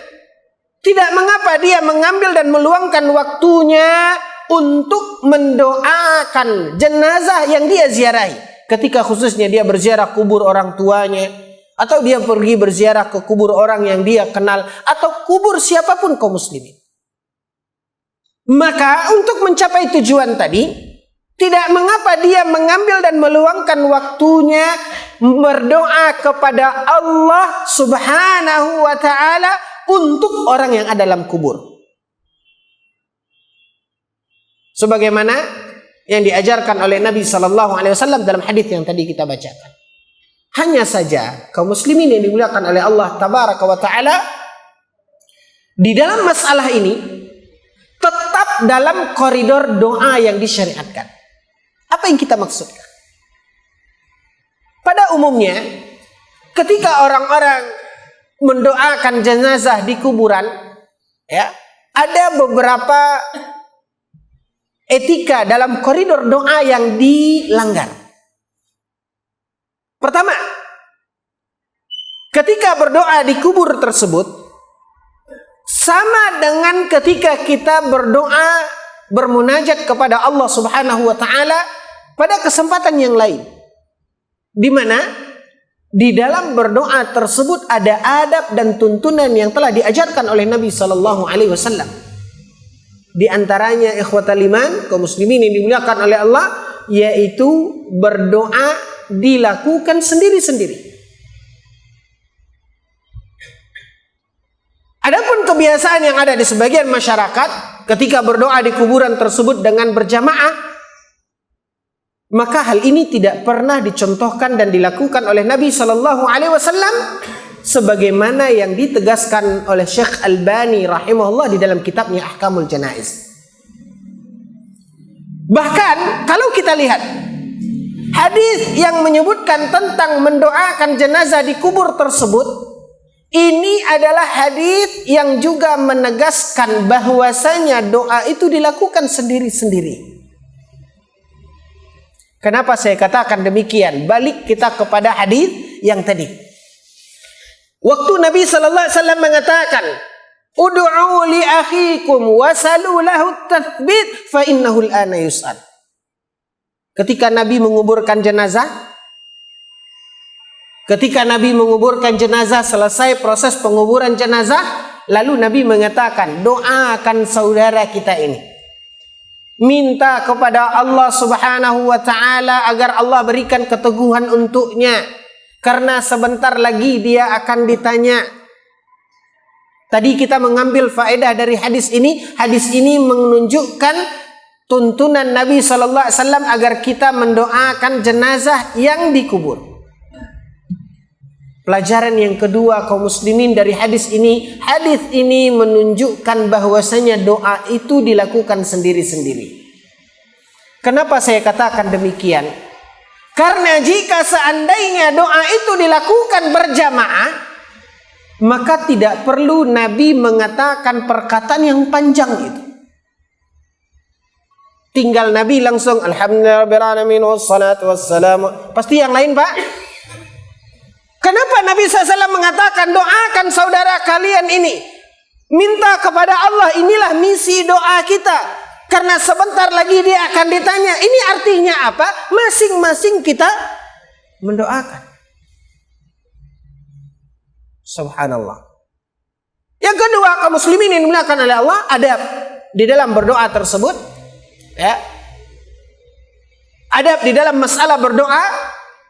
S1: tidak mengapa dia mengambil dan meluangkan waktunya untuk mendoakan jenazah yang dia ziarahi. Ketika khususnya dia berziarah kubur orang tuanya, atau dia pergi berziarah ke kubur orang yang dia kenal, atau kubur siapapun kaum muslimin. Maka untuk mencapai tujuan tadi, tidak mengapa dia mengambil dan meluangkan waktunya berdoa kepada Allah Subhanahu wa ta'ala untuk orang yang ada dalam kubur. Sebagaimana yang diajarkan oleh Nabi SAW dalam hadis yang tadi kita bacakan. Hanya saja kaum muslimin yang dimuliakan oleh Allah Tabaraka wa Ta'ala, di dalam masalah ini tetap dalam koridor doa yang disyariatkan. Apa yang kita maksudkan? Pada umumnya, ketika orang-orang mendoakan jenazah di kuburan, ya, ada beberapa etika dalam koridor doa yang dilanggar. Pertama, ketika berdoa di kubur tersebut sama dengan ketika kita berdoa bermunajat kepada Allah Subhanahu wa Ta'ala pada kesempatan yang lain, di mana di dalam berdoa tersebut ada adab dan tuntunan yang telah diajarkan oleh Nabi Sallallahu Alaihi Wasallam. Di antaranya ikhwatal iman, kaum muslimin yang dimuliakan oleh Allah, yaitu berdoa dilakukan sendiri-sendiri. Adapun kebiasaan yang ada di sebagian masyarakat ketika berdoa di kuburan tersebut dengan berjamaah, maka hal ini tidak pernah dicontohkan dan dilakukan oleh Nabi Sallallahu Alaihi Wasallam, sebagaimana yang ditegaskan oleh Syekh Albani rahimahullah di dalam kitabnya Ahkamul Janaiz. Bahkan kalau kita lihat hadis yang menyebutkan tentang mendoakan jenazah di kubur tersebut, ini adalah hadis yang juga menegaskan bahwasanya doa itu dilakukan sendiri-sendiri. Kenapa saya katakan demikian? Balik kita kepada hadis yang tadi. Waktu Nabi sallallahu alaihi wasallam mengatakan, "Ud'u li akhikum wasalu lahu at-tathbit fa innahu al-ana yus'al." Ketika Nabi menguburkan jenazah, selesai proses penguburan jenazah, lalu Nabi mengatakan, doakan saudara kita ini. Minta kepada Allah Subhanahu wa Ta'ala agar Allah berikan keteguhan untuknya, karena sebentar lagi dia akan ditanya. Tadi kita mengambil faedah dari hadis ini. Hadis ini menunjukkan tuntunan Nabi Sallallahu Alaihi Wasallam agar kita mendoakan jenazah yang dikubur. Pelajaran yang kedua kaum muslimin dari hadis ini menunjukkan bahwasanya doa itu dilakukan sendiri-sendiri. Kenapa saya katakan demikian? Karena jika seandainya doa itu dilakukan berjamaah, maka tidak perlu Nabi mengatakan perkataan yang panjang itu. Tinggal Nabi langsung alhamdulillahirabbil alamin wassalatu wassalamu. Pasti yang lain, Pak. Kenapa Nabi SAW mengatakan doakan saudara kalian ini? Minta kepada Allah, inilah misi doa kita. Karena sebentar lagi dia akan ditanya. Ini artinya apa? Masing-masing kita mendoakan. Subhanallah. Yang kedua, kaum muslimin yang dimuliakan oleh Allah, adab di dalam berdoa tersebut. Ya. Adab di dalam masalah berdoa,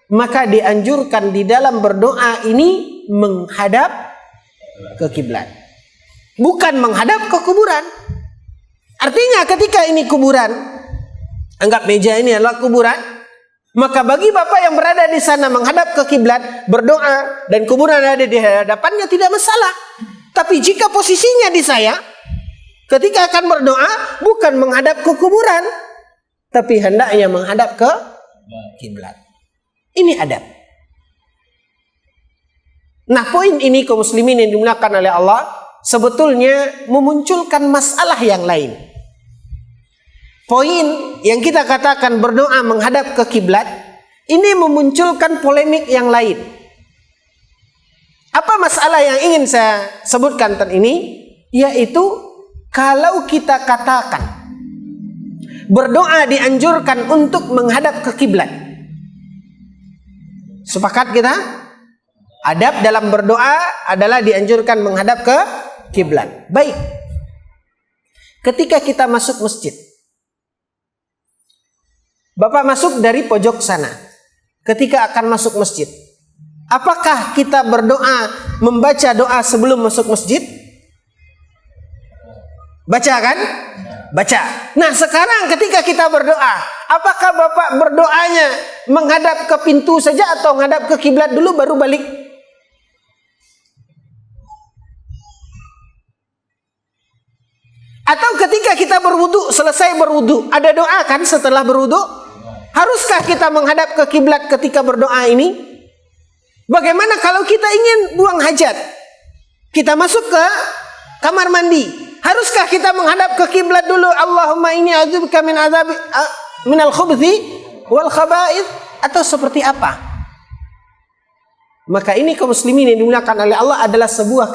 S1: maka dianjurkan di dalam berdoa ini menghadap ke kiblat, bukan menghadap ke kuburan. Artinya ketika ini kuburan, anggap meja ini adalah kuburan, maka bagi bapak yang berada di sana menghadap ke kiblat, berdoa dan kuburan ada di hadapannya tidak masalah. Tapi jika posisinya di saya, ketika akan berdoa bukan menghadap ke kuburan, tapi hendaknya menghadap ke kiblat. Ini adab. Nah, poin ini kaum muslimin yang dimuliakan oleh Allah sebetulnya memunculkan masalah yang lain. Poin yang kita katakan berdoa menghadap ke kiblat ini memunculkan polemik yang lain. Apa masalah yang ingin saya sebutkan ini? Yaitu kalau kita katakan berdoa dianjurkan untuk menghadap ke kiblat. Sepakat kita? Adab dalam berdoa adalah dianjurkan menghadap ke kiblat. Baik. Ketika kita masuk masjid, Bapak masuk dari pojok sana. Ketika akan masuk masjid, apakah kita berdoa membaca doa sebelum masuk masjid? Baca kan? baca. Nah sekarang ketika kita berdoa, apakah Bapak berdoanya menghadap ke pintu saja atau menghadap ke kiblat dulu baru balik? Atau ketika kita berwudu, selesai berwudu, ada doa kan setelah berwudu? Haruskah kita menghadap ke kiblat ketika berdoa ini? Bagaimana kalau kita ingin buang hajat? Kita masuk ke kamar mandi. Haruskah kita menghadap ke kiblat dulu? Allahumma inni a'udzubika minal khubuthi wal khaba'ith, atau seperti apa? Maka ini kaum muslimin yang dimuliakan oleh Allah adalah sebuah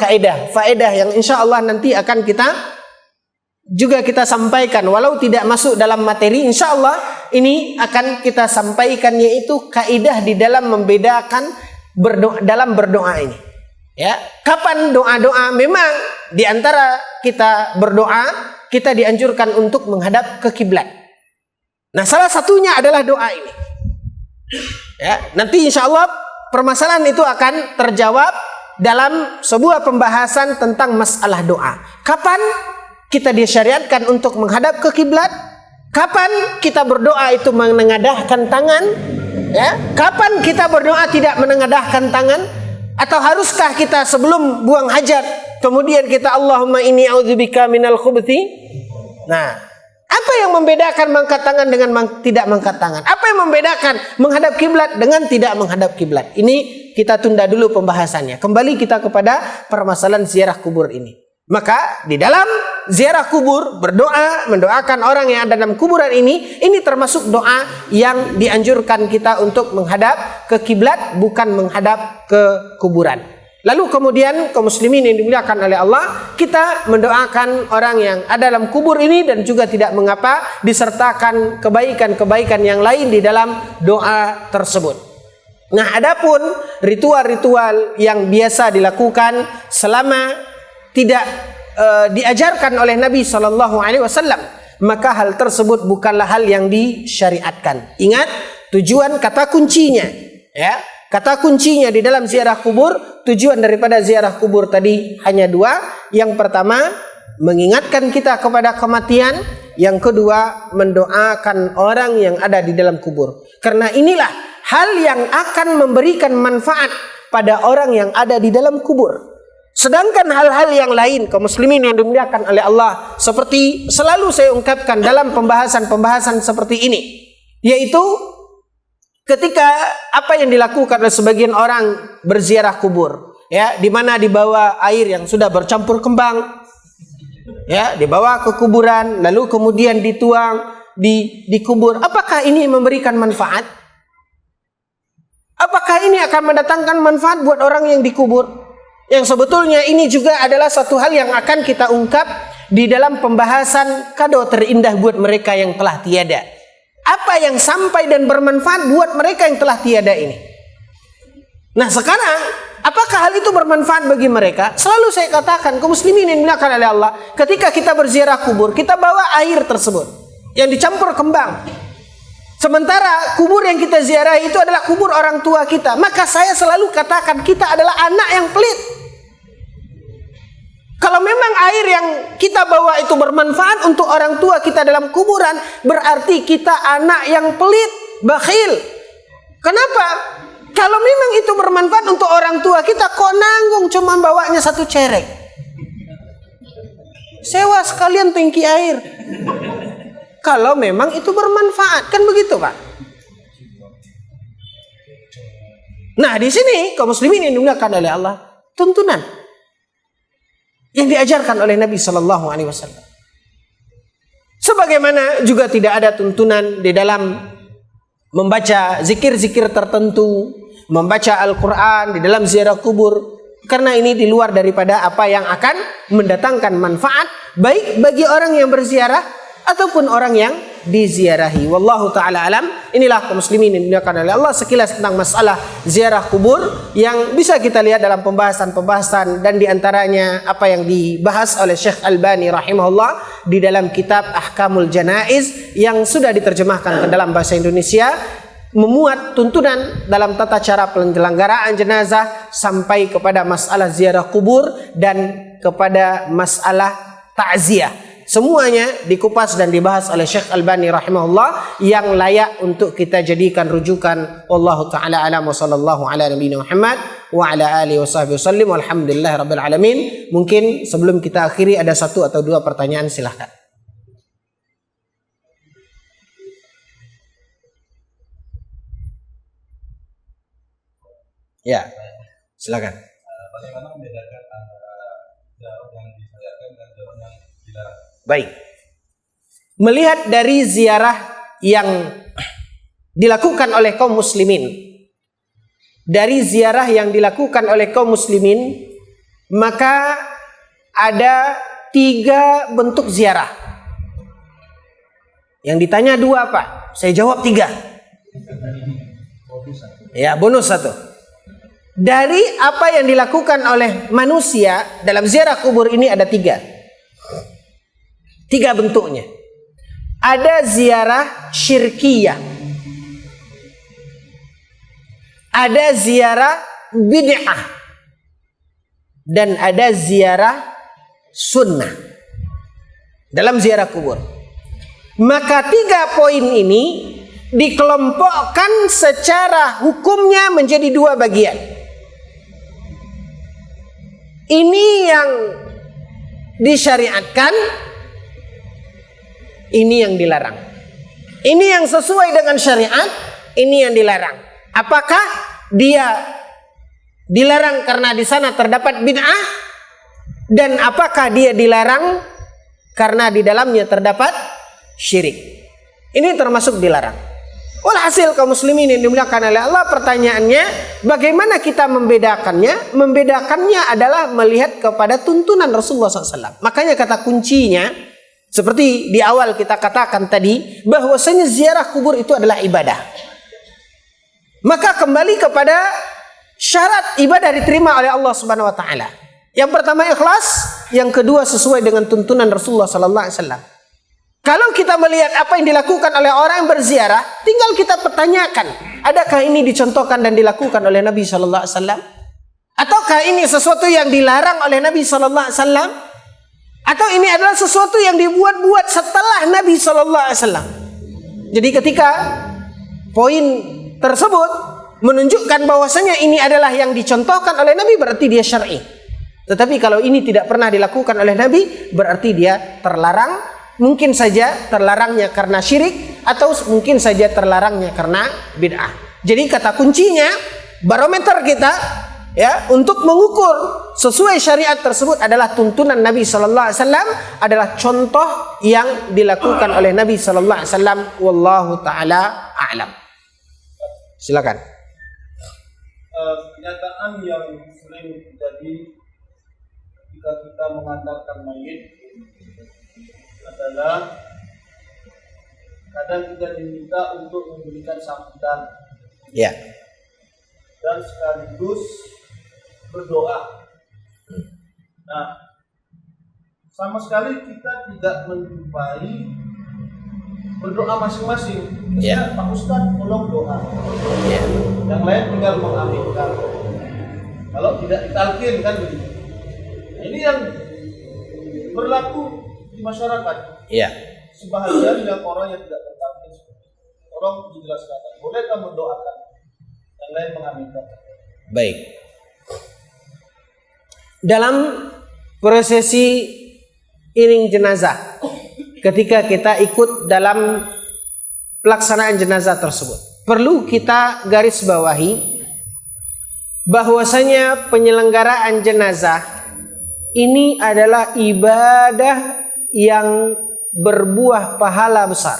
S1: faedah yang insya Allah nanti akan kita sampaikan walau tidak masuk dalam materi. Insya Allah ini akan kita sampaikan, yaitu kaidah di dalam membedakan dalam berdoa ini. Ya, kapan doa-doa memang di antara kita berdoa kita dianjurkan untuk menghadap ke kiblat. Nah, salah satunya adalah doa ini. Ya, nanti insya Allah permasalahan itu akan terjawab dalam sebuah pembahasan tentang masalah doa. Kapan kita disyariatkan untuk menghadap ke kiblat? Kapan kita berdoa itu menengadahkan tangan? Ya, kapan kita berdoa tidak menengadahkan tangan? Atau haruskah kita sebelum buang hajat kemudian kita Allahumma inni a'udzubika minal khubuthi? Nah, apa yang membedakan mengangkat tangan dengan tidak mengangkat tangan? Apa yang membedakan menghadap kiblat dengan tidak menghadap kiblat? Ini kita tunda dulu pembahasannya. Kembali kita kepada permasalahan ziarah kubur ini. Maka di dalam ziarah kubur, berdoa, mendoakan orang yang ada dalam kuburan ini termasuk doa yang dianjurkan kita untuk menghadap ke kiblat, bukan menghadap ke kuburan. Lalu kemudian kaum muslimin yang dimuliakan oleh Allah, kita mendoakan orang yang ada dalam kubur ini, dan juga tidak mengapa disertakan kebaikan-kebaikan yang lain di dalam doa tersebut. Nah, adapun ritual-ritual yang biasa dilakukan selama tidak diajarkan oleh Nabi SAW, maka hal tersebut bukanlah hal yang disyariatkan. Ingat tujuan kata kuncinya, ya. Kata kuncinya di dalam ziarah kubur, tujuan daripada ziarah kubur tadi hanya dua. Yang pertama, mengingatkan kita kepada kematian. Yang kedua, mendoakan orang yang ada di dalam kubur. Karena inilah hal yang akan memberikan manfaat pada orang yang ada di dalam kubur. Sedangkan hal-hal yang lain, kaum muslimin yang dimuliakan oleh Allah, seperti selalu saya ungkapkan dalam pembahasan-pembahasan seperti ini, yaitu ketika apa yang dilakukan oleh sebagian orang berziarah kubur, ya, di mana dibawa air yang sudah bercampur kembang, ya, dibawa ke kuburan, lalu kemudian dituang di kubur. Apakah ini memberikan manfaat? Apakah ini akan mendatangkan manfaat buat orang yang dikubur? Yang sebetulnya ini juga adalah satu hal yang akan kita ungkap di dalam pembahasan kado terindah buat mereka yang telah tiada. Apa yang sampai dan bermanfaat buat mereka yang telah tiada ini? Nah sekarang, apakah hal itu bermanfaat bagi mereka? Selalu saya katakan, kaum muslimin yang dimuliakan oleh Allah, ketika kita berziarah kubur, kita bawa air tersebut yang dicampur kembang. Sementara kubur yang kita ziarahi itu adalah kubur orang tua kita. Maka saya selalu katakan, kita adalah anak yang pelit. Kalau memang air yang kita bawa itu bermanfaat untuk orang tua kita dalam kuburan, berarti kita anak yang pelit, bakhil. Kenapa? Kalau memang itu bermanfaat untuk orang tua kita, kok nanggung cuma bawanya satu cerek? Sewa sekalian tangki air. Kalau memang itu bermanfaat, kan begitu Pak? Nah di sini kaum muslimin yang dimuliakan oleh Allah, tuntunan yang diajarkan oleh Nabi SAW. Sebagaimana juga tidak ada tuntunan di dalam membaca zikir-zikir tertentu, membaca Al-Quran di dalam ziarah kubur, karena ini di luar daripada apa yang akan mendatangkan manfaat baik bagi orang yang berziarah ataupun orang yang diziarahi. Wallahu ta'ala alam. Inilah kaum muslimin yang dimuliakan oleh Allah, sekilas tentang masalah ziarah kubur yang bisa kita lihat dalam pembahasan-pembahasan, dan diantaranya apa yang dibahas oleh Syekh Albani rahimahullah di dalam kitab Ahkamul Janaiz yang sudah diterjemahkan ke dalam bahasa Indonesia, memuat tuntunan dalam tata cara penyelenggaraan jenazah sampai kepada masalah ziarah kubur dan kepada masalah takziah. Semuanya dikupas dan dibahas oleh Syekh Albani rahimahullah yang layak untuk kita jadikan rujukan. Wallahu taala alam wa sallallahu ala nabiyina Muhammad wa ala alihi washabbihi wasallim walhamdulillahirabbil alamin. Mungkin sebelum kita akhiri ada satu atau dua pertanyaan, silahkan. Ya, silakan.
S2: Bagaimana membedakan antara ziarah yang disyariatkan dan ziarah yang dilarang?
S1: Baik. Melihat dari ziarah yang dilakukan oleh kaum muslimin, dari ziarah yang dilakukan oleh kaum muslimin, maka ada 3 bentuk ziarah. Yang ditanya 2 apa? Saya jawab 3. Ya, bonus 1. Dari apa yang dilakukan oleh manusia dalam ziarah kubur ini ada 3 bentuknya. Ada ziarah syirkiyah, ada ziarah bid'ah, dan ada ziarah sunnah dalam ziarah kubur. Maka 3 poin ini dikelompokkan secara hukumnya menjadi 2 bagian. Ini yang disyariatkan, ini yang dilarang. Ini yang sesuai dengan syariat, ini yang dilarang. Apakah dia dilarang karena di sana terdapat bid'ah, dan apakah dia dilarang karena di dalamnya terdapat syirik? Ini termasuk dilarang. Walhasil kaum muslimin yang dimuliakan oleh Allah, pertanyaannya bagaimana kita membedakannya? Membedakannya adalah melihat kepada tuntunan Rasulullah SAW. Makanya kata kuncinya, seperti di awal kita katakan tadi, bahwasanya ziarah kubur itu adalah ibadah. Maka kembali kepada syarat ibadah diterima oleh Allah Subhanahu wa taala. Yang pertama ikhlas, yang kedua sesuai dengan tuntunan Rasulullah sallallahu alaihi wasallam. Kalau kita melihat apa yang dilakukan oleh orang yang berziarah, tinggal kita pertanyakan, adakah ini dicontohkan dan dilakukan oleh Nabi sallallahu alaihi wasallam? Ataukah ini sesuatu yang dilarang oleh Nabi sallallahu alaihi wasallam? Atau ini adalah sesuatu yang dibuat-buat setelah Nabi sallallahu alaihi wasallam? Jadi ketika poin tersebut menunjukkan bahwasanya ini adalah yang dicontohkan oleh Nabi, berarti dia syar'i. Tetapi kalau ini tidak pernah dilakukan oleh Nabi, berarti dia terlarang. Mungkin saja terlarangnya karena syirik, atau mungkin saja terlarangnya karena bid'ah. Jadi kata kuncinya, barometer kita ya untuk mengukur sesuai syariat tersebut adalah tuntunan Nabi sallallahu alaihi wasallam, adalah contoh yang dilakukan oleh Nabi sallallahu alaihi wasallam. Wallahu taala a'lam. Silakan.
S2: Kenyataan yang sering terjadi ketika kita mengantarkan mayit adalah kadang kita diminta untuk memberikan sambutan,
S1: Ya.
S2: dan sekaligus berdoa. Nah, sama sekali kita tidak menjumpai berdoa masing-masing.
S1: Ya.
S2: Pak Ustadz tolong doa.
S1: Ya.
S2: Yang lain tinggal mengaminkan. Kalau tidak ditalkin kan begitu. Nah, ini yang berlaku di masyarakat.
S1: Ya.
S2: Sebahagian yang orang yang tidak bertalkin, orang dijelaskan, bolehkah mendoakan, yang lain mengaminkan.
S1: Baik. Dalam prosesi iring jenazah, ketika kita ikut dalam pelaksanaan jenazah tersebut, perlu kita garis bawahi bahwasanya penyelenggaraan jenazah ini adalah ibadah yang berbuah pahala besar.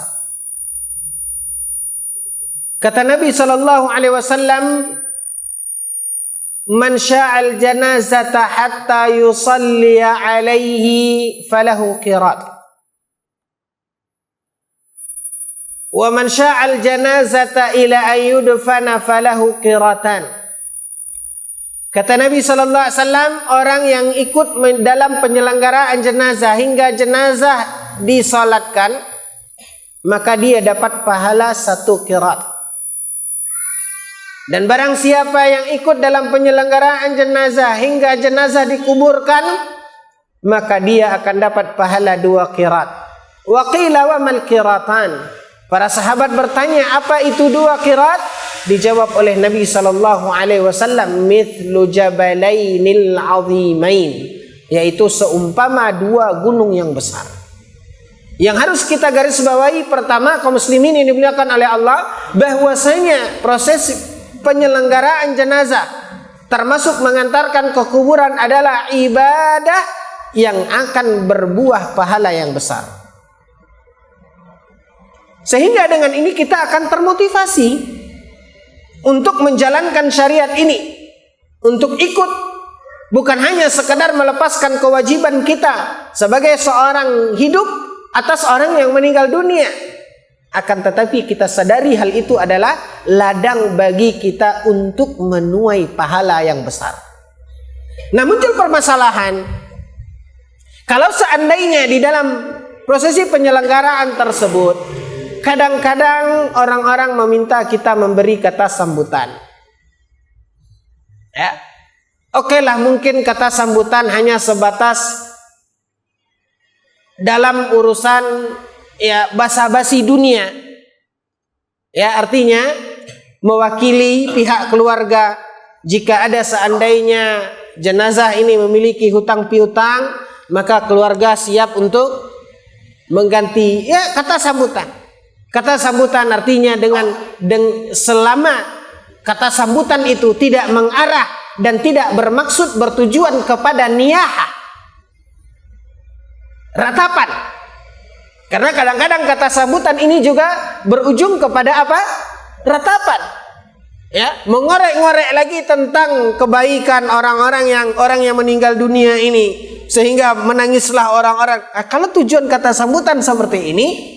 S1: Kata Nabi sallallahu alaihi wasallam, "Man sya'al janazata hatta yusalli 'alaihi falahu qirat. Wa man sya'al janazata ila an yudfana falahu qiratan." Kata Nabi sallallahu alaihi wasallam, orang yang ikut dalam penyelenggaraan jenazah hingga jenazah disalatkan, maka dia dapat pahala 1 qirat. Dan barang siapa yang ikut dalam penyelenggaraan jenazah hingga jenazah dikuburkan, maka dia akan dapat pahala 2 qirat. Wa qila wa mal qiratan. Para sahabat bertanya, apa itu 2 qirat? Dijawab oleh Nabi sallallahu alaihi wasallam, mithlu jabalainil azimain, yaitu seumpama 2 gunung yang besar. Yang harus kita garis bawahi pertama, kaum muslimin yang dimuliakan oleh Allah, bahwasanya proses penyelenggaraan jenazah termasuk mengantarkan ke kuburan adalah ibadah yang akan berbuah pahala yang besar. Sehingga dengan ini kita akan termotivasi untuk menjalankan syariat ini, untuk ikut, bukan hanya sekedar melepaskan kewajiban kita sebagai seorang hidup atas orang yang meninggal dunia, akan tetapi kita sadari hal itu adalah ladang bagi kita untuk menuai pahala yang besar. Nah, muncul permasalahan, kalau seandainya di dalam prosesi penyelenggaraan tersebut kadang-kadang orang-orang meminta kita memberi kata sambutan. Ya. Oke lah, mungkin kata sambutan hanya sebatas dalam urusan ya basa-basi dunia. Ya, artinya mewakili pihak keluarga jika ada seandainya jenazah ini memiliki hutang piutang, maka keluarga siap untuk mengganti ya kata sambutan. Kata sambutan artinya selama kata sambutan itu tidak mengarah dan tidak bermaksud bertujuan kepada niyahah, ratapan. Karena kadang-kadang kata sambutan ini juga berujung kepada apa? Ratapan. Ya, mengorek-ngorek lagi tentang kebaikan orang yang meninggal dunia ini, sehingga menangislah orang-orang. Kalau tujuan kata sambutan seperti ini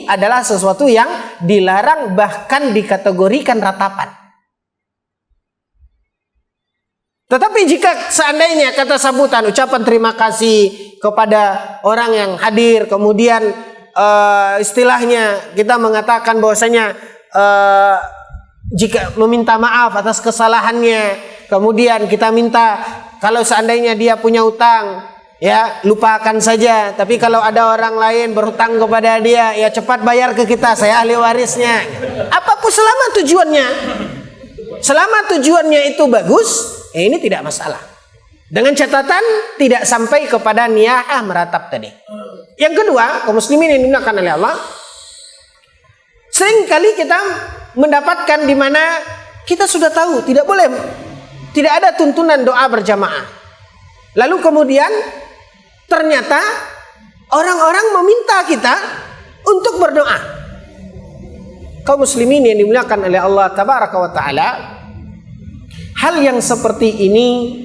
S1: adalah sesuatu yang dilarang, bahkan dikategorikan ratapan. Tetapi jika seandainya kata sambutan, ucapan terima kasih kepada orang yang hadir, kemudian istilahnya kita mengatakan bahwasanya jika meminta maaf atas kesalahannya, kemudian kita minta kalau seandainya dia punya utang, ya lupakan saja. Tapi kalau ada orang lain berhutang kepada dia, ya cepat bayar ke kita, saya ahli warisnya. Apapun selama tujuannya itu bagus, ya ini tidak masalah. Dengan catatan tidak sampai kepada niyahah meratap tadi. Yang kedua, kaum muslimin yang dimuliakan oleh Allah, seringkali kita mendapatkan di mana kita sudah tahu tidak ada tuntunan doa berjamaah. Lalu kemudian ternyata orang-orang meminta kita untuk berdoa. Kaum muslimin yang dimuliakan oleh Allah tabaraka wa taala, hal yang seperti ini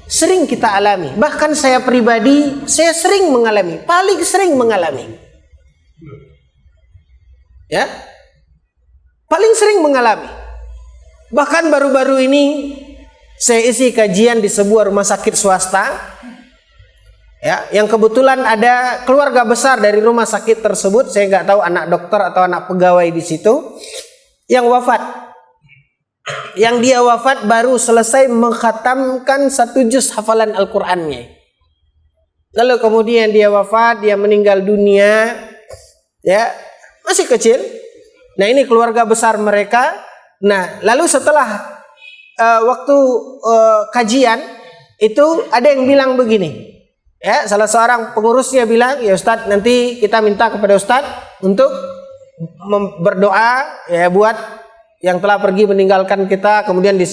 S1: sering kita alami. Bahkan saya pribadi, saya sering mengalami, paling sering mengalami. Ya, paling sering mengalami. Bahkan baru-baru ini saya isi kajian di sebuah rumah sakit swasta, ya, yang kebetulan ada keluarga besar dari rumah sakit tersebut. Saya nggak tahu anak dokter atau anak pegawai di situ yang wafat. Yang dia wafat baru selesai mengkhatamkan 1 juz hafalan Al-Qur'annya. Lalu kemudian dia wafat, dia meninggal dunia, ya, masih kecil. Nah, ini keluarga besar mereka. Nah, lalu setelah waktu kajian itu ada yang bilang begini. Ya, salah seorang pengurusnya bilang, "Ya Ustadz, nanti kita minta kepada Ustadz untuk berdoa ya buat yang telah pergi meninggalkan kita, kemudian di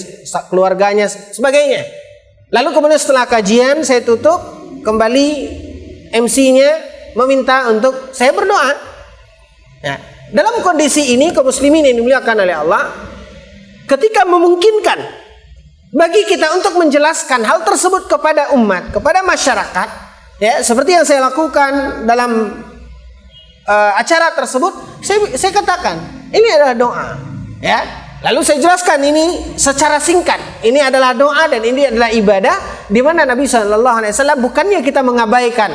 S1: keluarganya sebagainya." Lalu kemudian setelah kajian saya tutup, kembali MC-nya meminta untuk saya berdoa. Nah, dalam kondisi ini kaum muslimin yang dimuliakan oleh Allah, ketika memungkinkan bagi kita untuk menjelaskan hal tersebut kepada umat, kepada masyarakat, ya seperti yang saya lakukan dalam acara tersebut, saya katakan ini adalah doa, ya. Lalu saya jelaskan ini secara singkat, ini adalah doa dan ini adalah ibadah, di mana Nabi SAW bukannya kita mengabaikan,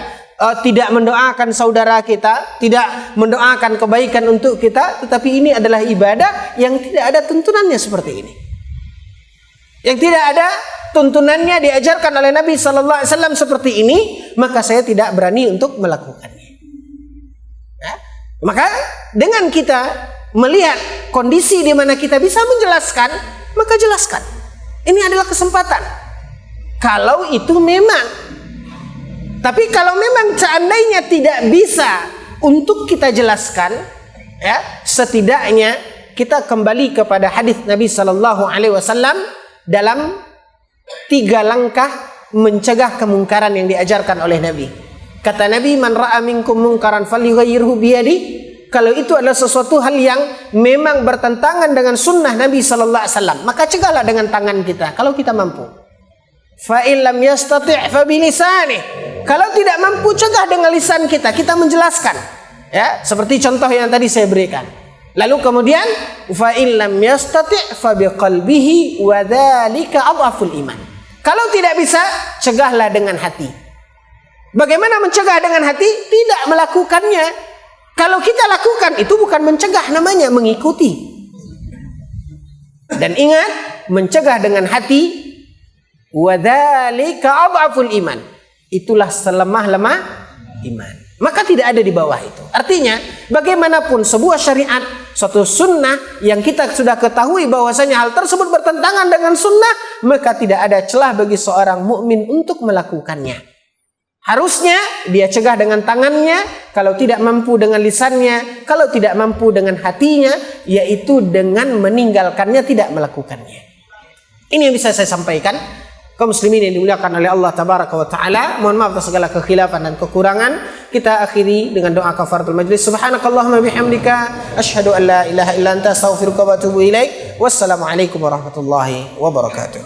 S1: tidak mendoakan saudara kita, tidak mendoakan kebaikan untuk kita, tetapi ini adalah ibadah yang tidak ada tuntunannya seperti ini. Yang tidak ada tuntunannya diajarkan oleh Nabi SAW seperti ini, maka saya tidak berani untuk melakukannya. Ya? Maka dengan kita melihat kondisi di mana kita bisa menjelaskan, maka jelaskan. Ini adalah kesempatan. Kalau itu memang. Tapi kalau memang seandainya tidak bisa untuk kita jelaskan, ya, setidaknya kita kembali kepada hadis Nabi Sallallahu Alaihi Wasallam dalam 3 langkah mencegah kemungkaran yang diajarkan oleh Nabi. Kata Nabi, man ra'a minkum munkaran falyughayyirhu biyadi. Kalau itu adalah sesuatu hal yang memang bertentangan dengan sunnah Nabi Sallallahu Alaihi Wasallam, maka cegahlah dengan tangan kita kalau kita mampu. Fa in lam yastati' fa bilisanih. Kalau tidak mampu, cegah dengan lisan kita. Kita menjelaskan, ya, seperti contoh yang tadi saya berikan. Lalu kemudian fa in lam yastati' fa biqalbihi wa dzalika adhaful iman. Kalau tidak bisa, cegahlah dengan hati. Bagaimana mencegah dengan hati? Tidak melakukannya. Kalau kita lakukan, itu bukan mencegah, namanya mengikuti. Dan ingat, mencegah dengan hati, wa dzalika adhaful iman. Itulah selemah-lemah iman. Maka tidak ada di bawah itu. Artinya, bagaimanapun sebuah syariat, suatu sunnah yang kita sudah ketahui bahwasanya hal tersebut bertentangan dengan sunnah, maka tidak ada celah bagi seorang mukmin untuk melakukannya. Harusnya dia cegah dengan tangannya, kalau tidak mampu dengan lisannya, kalau tidak mampu dengan hatinya, yaitu dengan meninggalkannya, tidak melakukannya. Ini yang bisa saya sampaikan. Kaum muslimin yang dimuliakan oleh Allah tabaraka wa taala, mohon maaf atas segala kekhilafan dan kekurangan. Kita akhiri dengan doa kafaratul majlis. Subhanakallahumma bihamdika asyhadu an la ilaha illa anta astaghfiruka wa atubu ilaik. Wassalamualaikum warahmatullahi wabarakatuh.